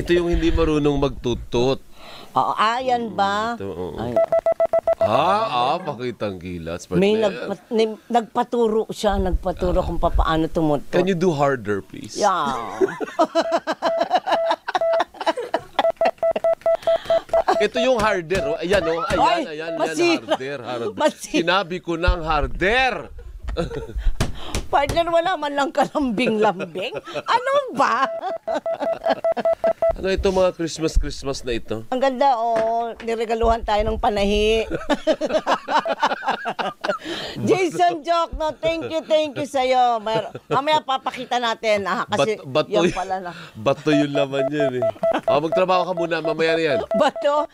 Ito yung hindi marunong magtutut. Oo, yan ba? Ito, oo. Ay, Pakitang gilas. may partner. nagpaturo siya, kung paano tumuto. Can you do harder, please? Yeah. Ito yung harder. Oh. Ayan, oh. Ay, Ayan. masira. Harder. Masira. Sinabi ko ng harder. Partner, wala man lang kalambing-lambing. Ano ba? Ano ito mga Christmas na ito? Ang ganda, niregaluhan tayo ng panahi. Jason Joke, no, thank you sa'yo. Mamaya papakita natin, kasi yan pala na. Bato yung laman yan eh. Magtrabaho ka muna, mamaya na yan. Bato,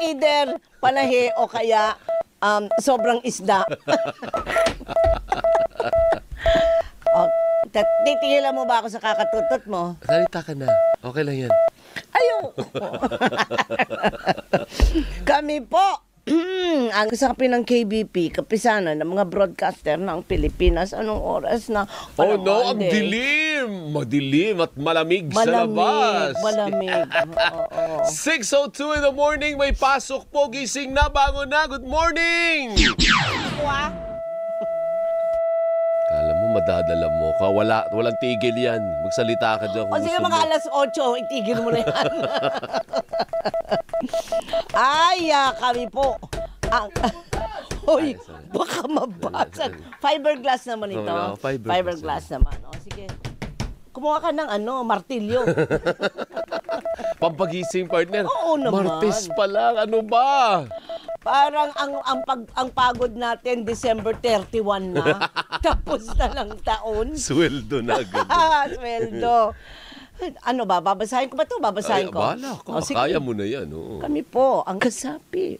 either panahi o kaya sobrang isda. Titigilan mo ba ako sa kakatutot mo? Salita ka na. Okay lang yan. Ayoko. Kami po, ang kasapin ng KBP, kapisanan ng mga broadcaster ng Pilipinas. Anong oras na? Oh no, ang dilim! Madilim at malamig sa labas. Malamig. 6:02 in the morning, may pasok po. Gising na, bangon na. Good morning! Kala mo, madadala mo ka. Walang tigil yan. Magsalita ka dyan. O sige, mga alas 8, itigil mo na yan. Kami po. Hoy, baka mabasag. Fiberglass naman ito. Fiberglass naman. O sige. Kumuha ka ng martilyo. Pampagising, partner. Oo naman. Martes pa lang. Ano ba? Parang ang pagod natin December 31 na. Tapos na lang taon. Sweldo na agad. Sweldo. Ano ba? Babasahin ko ba ito? Babasahin ko. Bala ko. Kaya mo na yan. Oo. Kami po ang kasapi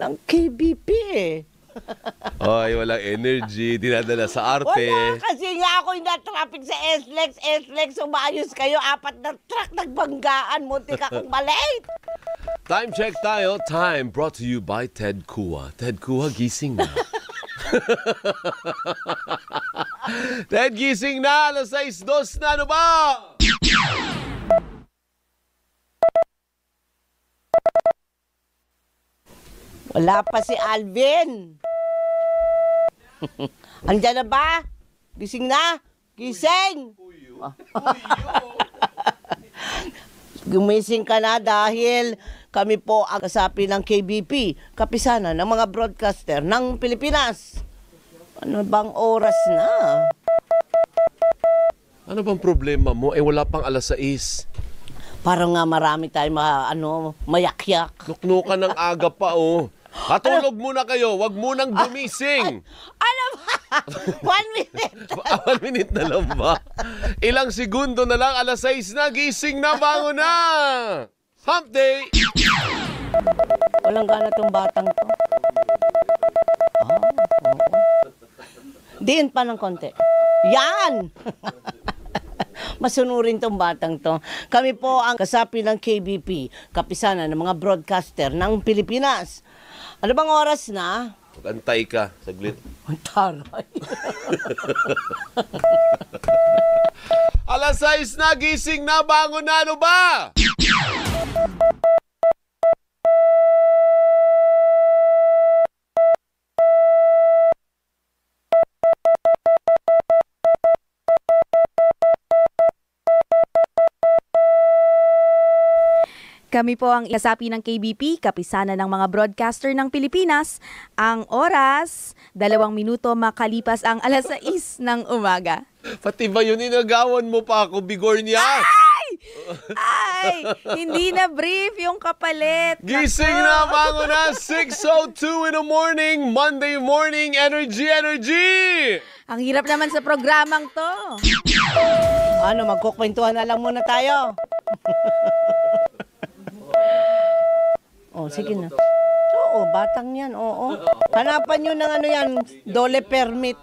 ng KBP. Ay, walang energy. Dinadala sa arte. Wala, kasi nga ako yung na-traffic sa SLEX, umayos kayo. 4 na truck nagbanggaan. Munti ka kong malate. Time check tayo. Time brought to you by Ted Kua. Ted Kua, gising na. Ted, gising na. Alas 6:02 na. Ano ba? Wala pa si Alvin. Andiyan na ba? Gising na? Gising! Gumising ka na dahil kami po ang kasapi ng KBP, kapisanan ng mga broadcaster ng Pilipinas. Ano bang oras na? Ano bang problema mo? Wala pang alas 6. Parang nga marami tayong mayakyak. Nuknukan ng aga pa, oh. Katulog muna kayo. Wag munang gumising. Ano ba? 1 minute. 1 minute na lang ba? Ilang segundo na lang, alas 6 na. Gising na, bangon na. Hump day. Walang gana tong batang to. Diin pa ng konti. Yan! Masunurin tong batang to. Kami po ang kasapi ng KBP, kapisanan ng mga broadcaster ng Pilipinas. Ano bang oras na? Mag-antay ka. Saglit. Ang taray. Alas 6 na, gising na, bangon na. Ano ba? Kami po ang kasapi ng KBP, kapisanan ng mga broadcaster ng Pilipinas. Ang oras, 2 minuto makalipas ang alas 6 ng umaga. Pati ba yun, inagawan mo pa ako, bigor niya? Ay! Hindi na brief yung kapalit. Gising na, bangon na, 6:02 in the morning, Monday morning, energy! Ang hirap naman sa programang to. Ano, magkukwentuhan na lang muna tayo. Sige na. Oo, batang yan, oo. Hanapan nyo ng yan, dole permit.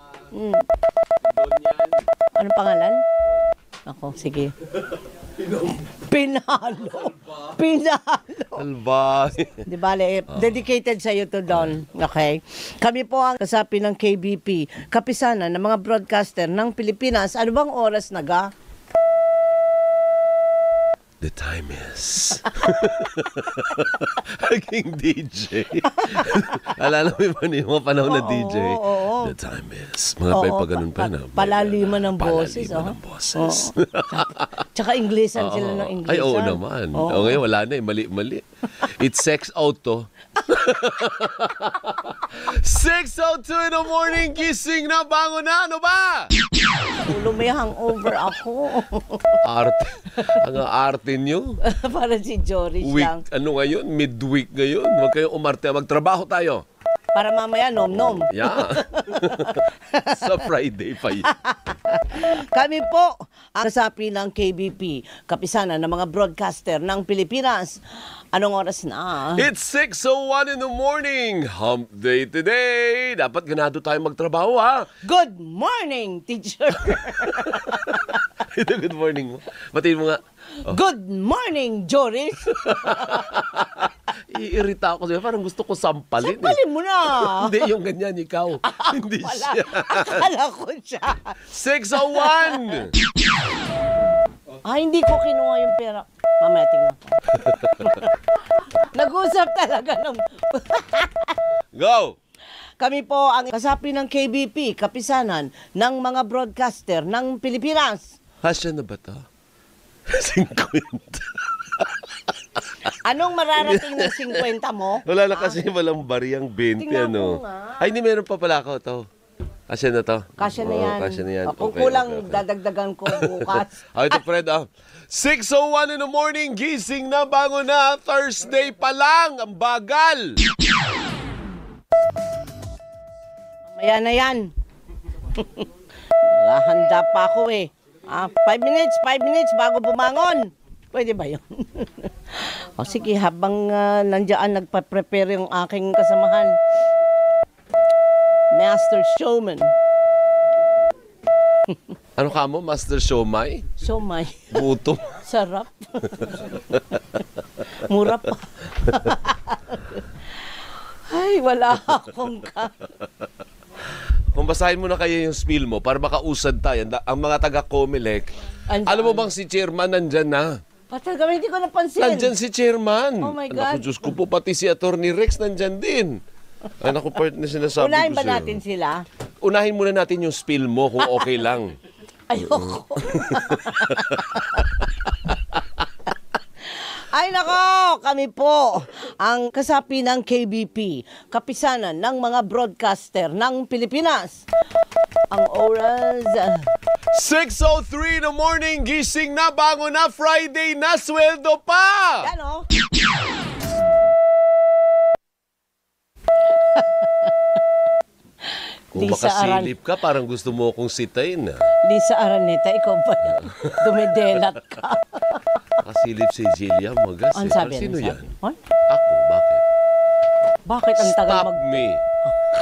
Anong pangalan? Ako, sige. Pinalo. Alba. Di bale, dedicated sa'yo to, Don. Okay? Kami po ang kasapi ng KBP, kapisanan ng mga broadcaster ng Pilipinas. Ano bang oras na ga? The time is... Naging DJ. Alala mo yung mga panahon na DJ? oo. The time is... Mga pa ganun pa na. Palaliman ng boses. Palaliman ng boses. Tsaka Inglesan sila ng Inglesan. Ay, oo naman. O ngayon, wala na eh. Mali. It's sex out to. 6:02 in the morning, gising na, bangon na, ano ba? Ulo may hangover ako. Arte. Ang arte nyo. Para si Joris lang. Ano ngayon? Midweek ngayon. Huwag kayong umarte. Magtrabaho tayo. Para mamaya nom-nom. Yeah. Sa Friday pa yun. Kami po ang kasapi ng KBP, kapisanan ng mga broadcaster ng Pilipinas. Anong oras na? It's 6:01 in the morning. Hump day today. Dapat ganado tayo magtrabaho, ha? Good morning, teacher. Ito, good morning mo. Batiin mo nga. Good morning, Joris. Iirita ako sa'yo. Parang gusto ko sampalin. Sampalin mo na. Hindi, yung ganyan, ikaw. Hindi Wala. siya. Akala ko siya. 6:01. Hindi ko kinuha yung pera. Mamaya tingnan ko. Nag-usap talaga ng... Go! Kami po ang kasapi ng KBP, kapisanan ng mga broadcaster ng Pilipinas. Hasya na ba ito? 50. Anong mararating ng 50 mo? Wala na kasi walang bariyang 20, Tingnan ano. ko nga. Ay, hindi meron pa pala ako ito. Kasya na to? Kasya na Oo, yan. kasya na yan. Kung Okay, kulang, okay. dadagdagan ko bukas. Ito, Fred, 6:01 in the morning, gising na, bangon na, Thursday pa lang, ang bagal. Mamaya na yan. Handa pa ako eh. 5 minutes bago bumangon. Pwede ba yun? O sige, habang nandiyan nagpa-prepare yung aking kasamahan. Master Showman. Ano ka mo, Master Shomai? Showmay. Gutom. Sarap. Mura pa. Ay, wala akong Kung basahin mo na kayo yung spiel mo, para makausad tayo, ang mga taga-Comelec, Andyan. alam mo bang si Chairman nandyan na? Patagal, hindi ko napansin. Nandyan si Chairman. Oh my Naku, God. Diyos ko po, pati si Attorney Rex nandyan din. Ay, naku, part na sinasabi Unahin ko ba sa'yo. natin sila? Unahin muna natin yung spiel mo kung okay lang. Ayoko. Ay nako, kami po ang kasapi ng KBP, kapisanan ng mga broadcaster ng Pilipinas. Ang oras... 6:03 in the morning, gising na, bangon na, Friday na, sweldo pa! Yan o. Kung makasilip ka, parang gusto mo akong sitayin. Lisa Araneta, ikaw ba yan? Dumidelat ka. Makasilip si Jilia Magas. Ang sabi? Sino ano yan? sabi? What? Ako, bakit? Bakit ang tagal Stop me.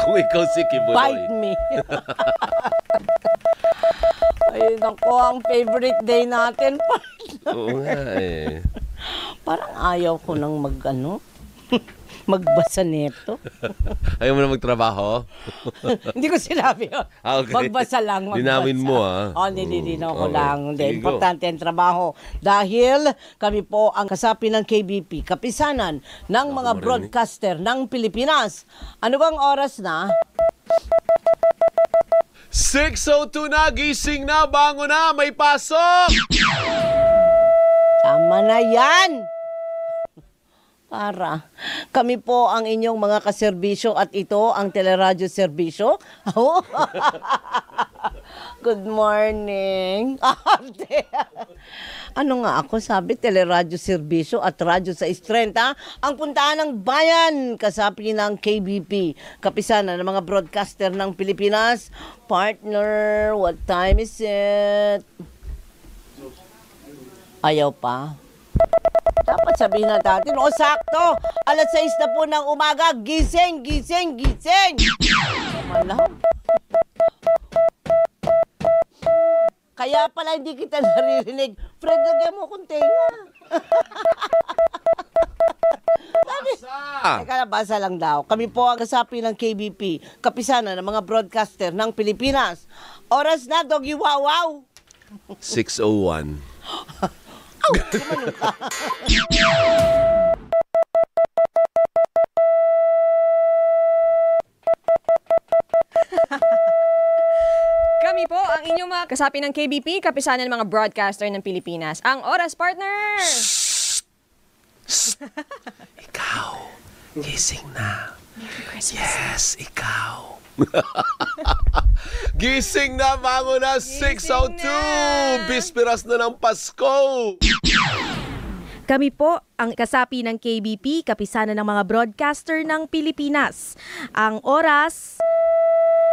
Kung ikaw si Kibuloy. Bite me. Ay, naku, ang favorite day natin. Oo nga eh. Parang ayaw ko nang magbasa nito. Ayaw mo na magtrabaho? Hindi ko sinabi yun. Okay. Magbasa lang, magbasa. Linawin mo, ha? Nililinaw ko Okay. lang. Hindi, Sige, go. importante ang trabaho. Dahil kami po ang kasapi ng KBP, kapisanan ng mga marinig. broadcaster ng Pilipinas. Ano bang oras na? 6:02 na, gising na, bangon na, may pasok! Tama na yan! Para. Kami po ang inyong mga kaserbisyo at ito ang teleradyo serbisyo. Good morning. Arte. Ano nga ako sabi, teleradyo serbisyo at radyo sa 630, ang puntaan ng bayan, kasapi ng KBP, kapisanan ng mga broadcaster ng Pilipinas. Partner, what time is it? Ayaw pa. Dapat sabihin na natin, sakto, alas 6 na po ng umaga, gising, gising, gising. Malam. Kaya pala hindi kita naririnig. Fred, lagyan mo kong tenga. Teka, basa lang daw. Kami po ang kasapi ng KBP, kapisanan ng mga broadcaster ng Pilipinas. Oras na, doggy wow wow. 6:01. Gumanon ka. Kami po ang inyong mga kasapi ng KBP, kapisanan ng mga broadcaster ng Pilipinas. Ang Oras Partner! Ikaw, gising na. Yes, ikaw. Gising na, bango na, 6:02. Bisperas na ng Pasko. Kami po ang kasapi ng KBP, kapisanan ng mga broadcaster ng Pilipinas. Ang oras,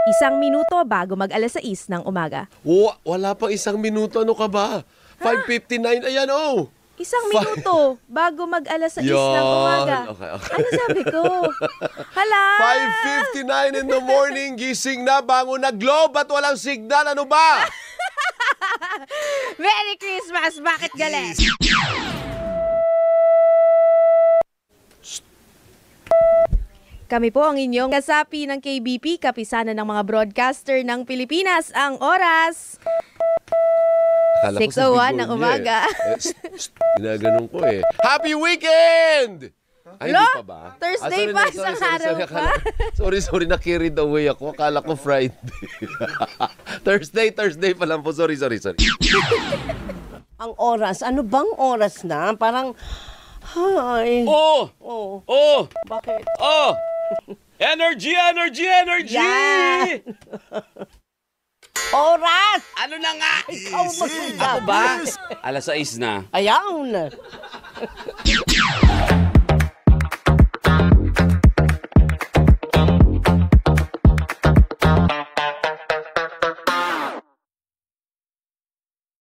1 minuto bago mag-alas 6 ng umaga. Wala pang 1 minuto. Ano ka ba? 5:59. Ayan, oh. 1 minuto bago mag-alas 6 ng umaga. Okay. Ano sabi ko? Hala! 5:59 in the morning. Gising na, bango na. Globe at walang signal. Ano ba? Merry Christmas! Bakit galit? Kami po ang inyong kasapi ng KBP, kapisanan ng mga broadcaster ng Pilipinas. Ang oras, Akala ko sa 6:01 bigor ng niya umaga. Ginaganon ko eh. Happy weekend! Ay, hindi pa ba? Thursday pa, isang araw pa. Sorry, na-carried away ako. Akala ko Friday. Thursday pa lang po. Sorry. Ang oras, ano bang oras na? Parang, hi. Oh! Bakit? Oh! Energy! Yan. Oras! Ano na nga? Ikaw magsasabi. Ako ba? Alas 6 na. Ayaw na.